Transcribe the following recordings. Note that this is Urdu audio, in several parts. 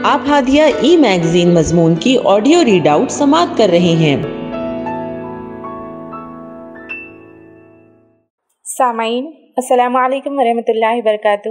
آپ ہادیہ ای میگزین مضمون کی آڈیو ریڈ آؤٹ سماعت کر رہے ہیں۔ سامعین السلام علیکم ورحمۃ اللہ وبرکاتہ۔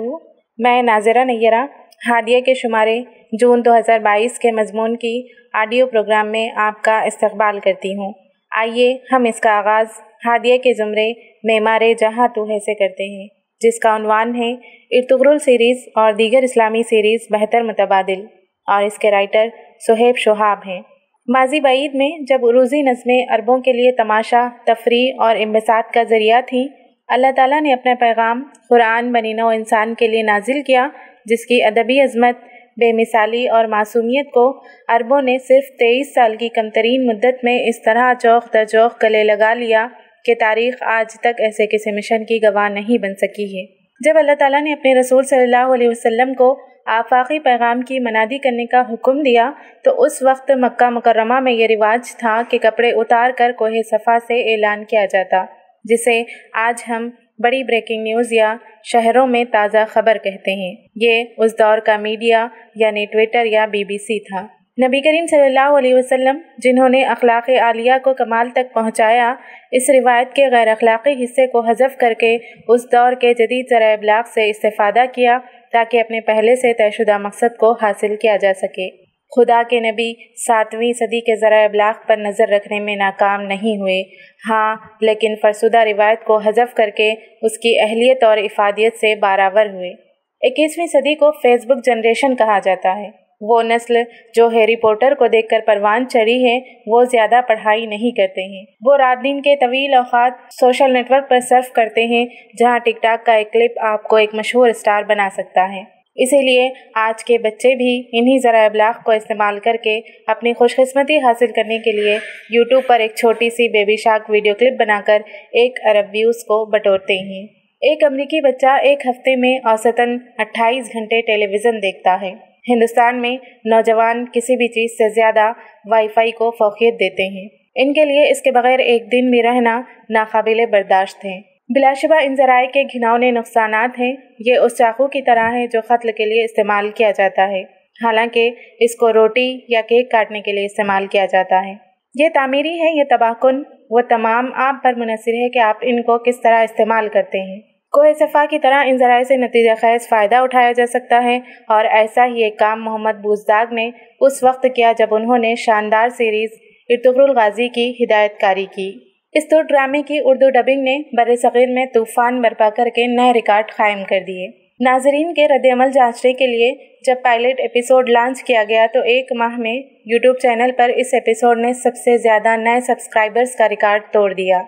میں ناظرہ نیرہ ہادیہ کے شمارے جون 2022 کے مضمون کی آڈیو پروگرام میں آپ کا استقبال کرتی ہوں۔ آئیے ہم اس کا آغاز ہادیہ کے زمرے معمار جہاں تو ہے سے کرتے ہیں، جس کا عنوان ہے ارطغرل سیریز اور دیگر اسلامی سیریز بہتر متبادل، اور اس کے رائٹر صہیب شہاب ہیں۔ ماضی بعید میں جب عروضی نظمیں عربوں کے لیے تماشا، تفریح اور انبساط کا ذریعہ تھیں، اللہ تعالیٰ نے اپنا پیغام قرآن بنی نوع انسان کے لیے نازل کیا، جس کی ادبی عظمت، بے مثالی اور معصومیت کو عربوں نے صرف 23 سال کی کم ترین مدت میں اس طرح جوق در جوق گلے لگا لیا کہ تاریخ آج تک ایسے کسی مشن کی گواہ نہیں بن سکی ہے۔ جب اللہ تعالیٰ نے اپنے رسول صلی اللہ علیہ وسلم کو آفاقی پیغام کی منادی کرنے کا حکم دیا تو اس وقت مکہ مکرمہ میں یہ رواج تھا کہ کپڑے اتار کر کوہ صفا سے اعلان کیا جاتا، جسے آج ہم بڑی بریکنگ نیوز یا شہروں میں تازہ خبر کہتے ہیں۔ یہ اس دور کا میڈیا یعنی ٹویٹر یا BBC تھا۔ نبی کریم صلی اللہ علیہ وسلم جنہوں نے اخلاق عالیہ کو کمال تک پہنچایا، اس روایت کے غیر اخلاقی حصے کو حذف کر کے اس دور کے جدید ذرائع ابلاغ سے استفادہ کیا تاکہ اپنے پہلے سے طے شدہ مقصد کو حاصل کیا جا سکے۔ خدا کے نبی 7ویں صدی کے ذرائع ابلاغ پر نظر رکھنے میں ناکام نہیں ہوئے، ہاں لیکن فرسودہ روایت کو حذف کر کے اس کی اہلیت اور افادیت سے باراور ہوئے۔ 21ویں صدی کو فیس بک جنریشن کہا جاتا ہے۔ وہ نسل جو ہیری پوٹر کو دیکھ کر پروان چڑھی ہے، وہ زیادہ پڑھائی نہیں کرتے ہیں۔ وہ رات دن کے طویل اوقات سوشل نیٹ ورک پر صرف کرتے ہیں، جہاں ٹک ٹاک کا ایک کلپ آپ کو ایک مشہور اسٹار بنا سکتا ہے۔ اسی لیے آج کے بچے بھی انہی ذرائع ابلاغ کو استعمال کر کے اپنی خوش قسمتی حاصل کرنے کے لیے یوٹیوب پر ایک چھوٹی سی بیبی شارک ویڈیو کلپ بنا کر 1 ارب ویوز کو بٹورتے ہیں۔ ایک امریکی بچہ ایک ہفتے میں اوسطاً 28 گھنٹے ٹیلی ویژن دیکھتا ہے۔ ہندوستان میں نوجوان کسی بھی چیز سے زیادہ وائی فائی کو فوقیت دیتے ہیں۔ ان کے لیے اس کے بغیر ایک دن بھی رہنا ناقابل برداشت ہے۔ بلا شبہ ان ذرائع کے گھناؤنے نقصانات ہیں۔ یہ اس چاقو کی طرح ہے جو قتل کے لیے استعمال کیا جاتا ہے، حالانکہ اس کو روٹی یا کیک کاٹنے کے لیے استعمال کیا جاتا ہے۔ یہ تعمیری ہے، یہ تباہ کن، وہ تمام آپ پر منحصر ہے کہ آپ ان کو کس طرح استعمال کرتے ہیں۔ کوہ صفا کی طرح ان ذرائع سے نتیجہ خیز فائدہ اٹھایا جا سکتا ہے، اور ایسا ہی ایک کام محمد بوزداگ نے اس وقت کیا جب انہوں نے شاندار سیریز ارطغرل غازی کی ہدایت کاری کی۔ اس تر ڈرامے کی اردو ڈبنگ نے بر صغیر میں طوفان برپا کر کے نئے ریکارڈ قائم کر دیے۔ ناظرین کے رد عمل جانچنے کے لیے جب پائلٹ ایپیسوڈ لانچ کیا گیا تو 1 ماہ میں یوٹیوب چینل پر اس ایپیسوڈ نے سب سے زیادہ نئے سبسکرائبرز کا ریکارڈ توڑ دیا۔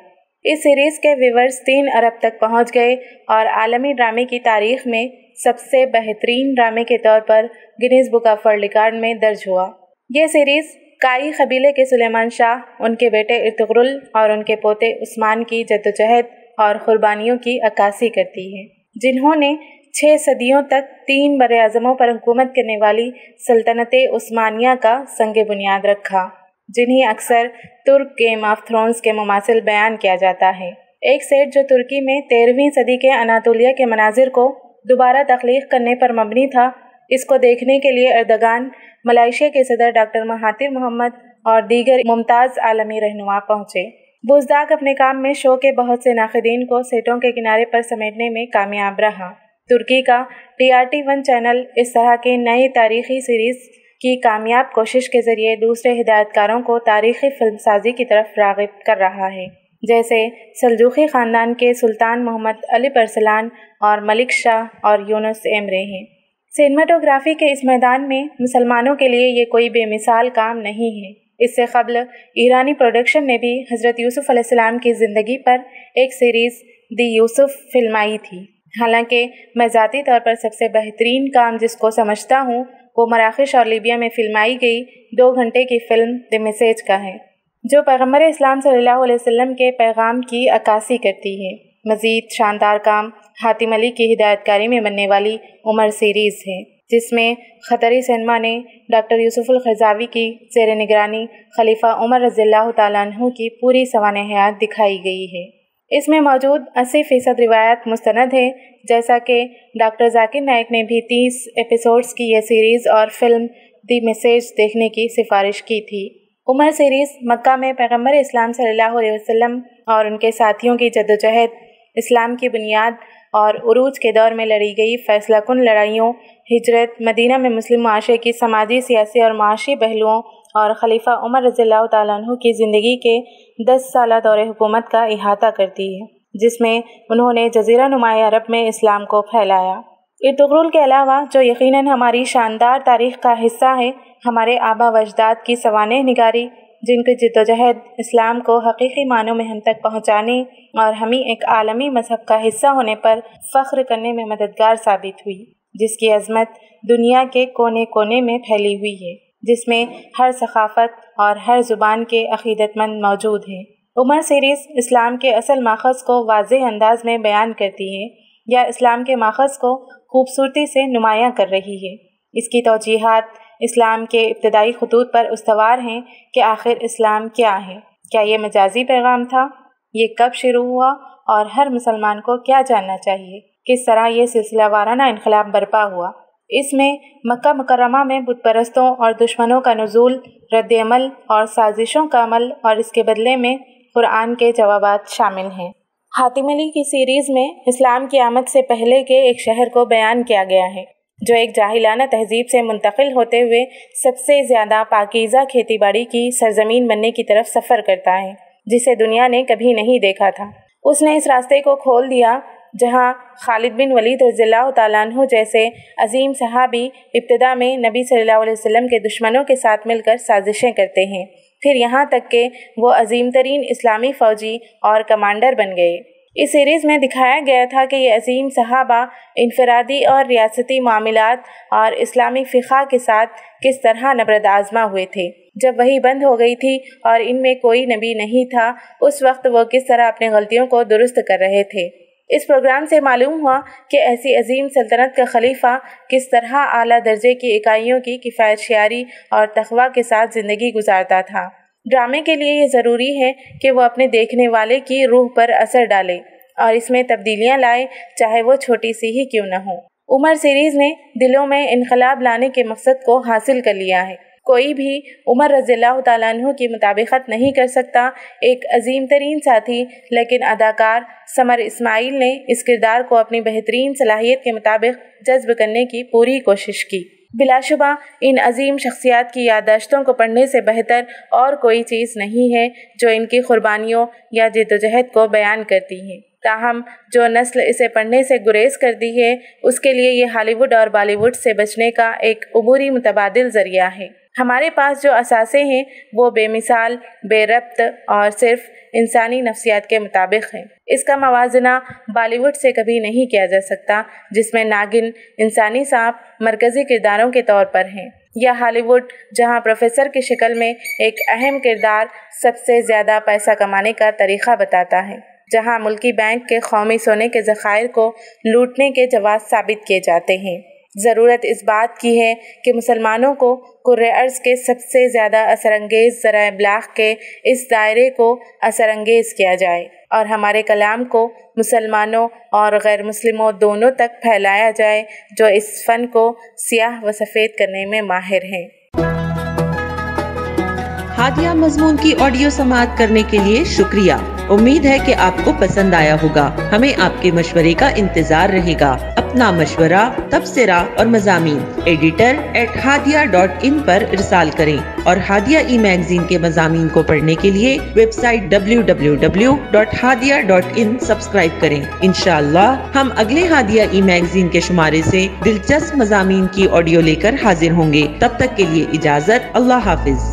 اس سیریز کے ویورز 3 ارب تک پہنچ گئے اور عالمی ڈرامے کی تاریخ میں سب سے بہترین ڈرامے کے طور پر Guinness book of world record میں درج ہوا۔ یہ سیریز کائی قبیلے کے سلیمان شاہ، ان کے بیٹے ارطغرل اور ان کے پوتے عثمان کی جدوجہد اور قربانیوں کی عکاسی کرتی ہے، جنہوں نے 6 صدیوں تک 3 براعظموں پر حکومت کرنے والی سلطنت عثمانیہ کا سنگ بنیاد رکھا، جنہیں اکثر ترک گیم آف تھرونز کے مماثل بیان کیا جاتا ہے۔ ایک سیٹ جو ترکی میں 13ویں صدی کے اناطولیہ کے مناظر کو دوبارہ تخلیق کرنے پر مبنی تھا۔ اس کو دیکھنے کے لیے اردگان، ملائیشیا کے صدر ڈاکٹر مہاتیر محمد اور دیگر ممتاز عالمی رہنما پہنچے۔ بوزداگ اپنے کام میں شو کے بہت سے ناقدین کو سیٹوں کے کنارے پر سمیٹنے میں کامیاب رہا۔ ترکی کا TRT1 چینل اس طرح کے نئی تاریخی سیریز کی کامیاب کوشش کے ذریعے دوسرے ہدایت کاروں کو تاریخی فلم سازی کی طرف راغب کر رہا ہے، جیسے سلجوقی خاندان کے سلطان محمد علی ارسلان اور ملک شاہ اور یونس ایمرے ہیں۔ سینماٹوگرافی کے اس میدان میں مسلمانوں کے لیے یہ کوئی بے مثال کام نہیں ہے۔ اس سے قبل ایرانی پروڈکشن نے بھی حضرت یوسف علیہ السلام کی زندگی پر ایک سیریز دی یوسف فلمائی تھی، حالانکہ میں ذاتی طور پر سب سے بہترین کام جس کو سمجھتا ہوں وہ مراکش اور لیبیا میں فلمائی گئی 2 گھنٹے کی فلم دی میسیج کا ہے، جو پیغمبر اسلام صلی اللہ علیہ وسلم کے پیغام کی عکاسی کرتی ہے۔ مزید شاندار کام حاتم علی کی ہدایت کاری میں بننے والی عمر سیریز ہے، جس میں خطری سینما نے ڈاکٹر یوسف القرضاوی کی زیر نگرانی خلیفہ عمر رضی اللہ تعالیٰ عنہ کی پوری سوانح حیات دکھائی گئی ہے۔ اس میں موجود 80% روایات مستند ہے، جیسا کہ ڈاکٹر ذاکر نائک نے بھی 30 ایپیسوڈز کی یہ سیریز اور فلم دی میسیج دیکھنے کی سفارش کی تھی۔ عمر سیریز مکہ میں پیغمبر اسلام صلی اللہ علیہ وسلم اور ان کے ساتھیوں کی جدوجہد، اسلام کی بنیاد اور عروج کے دور میں لڑی گئی فیصلہ کن لڑائیوں، ہجرت، مدینہ میں مسلم معاشرے کی سماجی، سیاسی اور معاشی پہلوؤں اور خلیفہ عمر رضی اللہ تعالیٰ عنہ کی زندگی کے 10 سالہ دور حکومت کا احاطہ کرتی ہے، جس میں انہوں نے جزیرہ نماء عرب میں اسلام کو پھیلایا۔ ارطغرل کے علاوہ، جو یقیناً ہماری شاندار تاریخ کا حصہ ہے، ہمارے آبا و اجداد کی سوانح نگاری، جن کی جدوجہد اسلام کو حقیقی معنوں میں ہم تک پہنچانے اور ہمیں ایک عالمی مذہب کا حصہ ہونے پر فخر کرنے میں مددگار ثابت ہوئی، جس کی عظمت دنیا کے کونے کونے میں پھیلی ہوئی ہے، جس میں ہر ثقافت اور ہر زبان کے عقیدت مند موجود ہیں۔ عمر سیریز اسلام کے اصل ماخذ کو واضح انداز میں بیان کرتی ہے یا اسلام کے ماخذ کو خوبصورتی سے نمایاں کر رہی ہے۔ اس کی توجیہات اسلام کے ابتدائی خطوط پر استوار ہیں کہ آخر اسلام کیا ہے، کیا یہ مجازی پیغام تھا، یہ کب شروع ہوا اور ہر مسلمان کو کیا جاننا چاہیے، کس طرح یہ سلسلہ وارانہ انقلاب برپا ہوا۔ اس میں مکہ مکرمہ میں بت پرستوں اور دشمنوں کا نزول، رد عمل اور سازشوں کا عمل اور اس کے بدلے میں قرآن کے جوابات شامل ہیں۔ حاتم علی کی سیریز میں اسلام کی آمد سے پہلے کے ایک شہر کو بیان کیا گیا ہے، جو ایک جاہلانہ تہذیب سے منتقل ہوتے ہوئے سب سے زیادہ پاکیزہ کھیتی باڑی کی سرزمین بننے کی طرف سفر کرتا ہے، جسے دنیا نے کبھی نہیں دیکھا تھا۔ اس نے اس راستے کو کھول دیا جہاں خالد بن ولید رضی اللہ تعالیٰ عنہ جیسے عظیم صحابی ابتدا میں نبی صلی اللہ علیہ وسلم کے دشمنوں کے ساتھ مل کر سازشیں کرتے ہیں، پھر یہاں تک کہ وہ عظیم ترین اسلامی فوجی اور کمانڈر بن گئے۔ اس سیریز میں دکھایا گیا تھا کہ یہ عظیم صحابہ انفرادی اور ریاستی معاملات اور اسلامی فقہ کے ساتھ کس طرح نبرد آزما ہوئے تھے۔ جب وحی بند ہو گئی تھی اور ان میں کوئی نبی نہیں تھا، اس وقت وہ کس طرح اپنی غلطیوں کو درست کر رہے تھے۔ اس پروگرام سے معلوم ہوا کہ ایسی عظیم سلطنت کا خلیفہ کس طرح اعلیٰ درجے کی اکائیوں کی کفایت شعاری اور تقویٰ کے ساتھ زندگی گزارتا تھا۔ ڈرامے کے لیے یہ ضروری ہے کہ وہ اپنے دیکھنے والے کی روح پر اثر ڈالے اور اس میں تبدیلیاں لائے، چاہے وہ چھوٹی سی ہی کیوں نہ ہو۔ عمر سیریز نے دلوں میں انقلاب لانے کے مقصد کو حاصل کر لیا ہے۔ کوئی بھی عمر رضی اللہ تعالیٰ عنہ کی مطابقت نہیں کر سکتا۔ ایک عظیم ترین ساتھی لیکن اداکار سمر اسماعیل نے اس کردار کو اپنی بہترین صلاحیت کے مطابق جذب کرنے کی پوری کوشش کی۔ بلا شبہ ان عظیم شخصیات کی یادداشتوں کو پڑھنے سے بہتر اور کوئی چیز نہیں ہے جو ان کی قربانیوں یا جدوجہد کو بیان کرتی ہے۔ تاہم جو نسل اسے پڑھنے سے گریز کرتی ہے، اس کے لیے یہ ہالی ووڈ اور بالی ووڈ سے بچنے کا ایک عبوری متبادل ذریعہ ہے۔ ہمارے پاس جو اثاثے ہیں وہ بے مثال، بے ربط اور صرف انسانی نفسیات کے مطابق ہیں۔ اس کا موازنہ بالی ووڈ سے کبھی نہیں کیا جا سکتا، جس میں ناگن انسانی سانپ مرکزی کرداروں کے طور پر ہیں، یا ہالی ووڈ جہاں پروفیسر کی شکل میں ایک اہم کردار سب سے زیادہ پیسہ کمانے کا طریقہ بتاتا ہے، جہاں ملکی بینک کے قومی سونے کے ذخائر کو لوٹنے کے جواز ثابت کیے جاتے ہیں۔ ضرورت اس بات کی ہے کہ مسلمانوں کو کرۂ ارض کے سب سے زیادہ اثر انگیز ذرائع ابلاغ کے اس دائرے کو اثر انگیز کیا جائے اور ہمارے کلام کو مسلمانوں اور غیر مسلموں دونوں تک پھیلایا جائے جو اس فن کو سیاہ و سفید کرنے میں ماہر ہیں۔ ہادیہ مضمون کی آڈیو سماعت کرنے کے لیے شکریہ۔ امید ہے کہ آپ کو پسند آیا ہوگا۔ ہمیں آپ کے مشورے کا انتظار رہے گا۔ اپنا مشورہ، تبصرہ اور مضامین editor@hadia.in پر ارسال کریں اور ہادیہ ای میگزین کے مضامین کو پڑھنے کے لیے ویب سائٹ www.hadia.in سبسکرائب کریں۔ انشاءاللہ ہم اگلے ہادیہ ای میگزین کے شمارے سے دلچسپ مضامین کی آڈیو لے کر حاضر ہوں گے۔ تب تک کے لیے اجازت۔ اللہ حافظ۔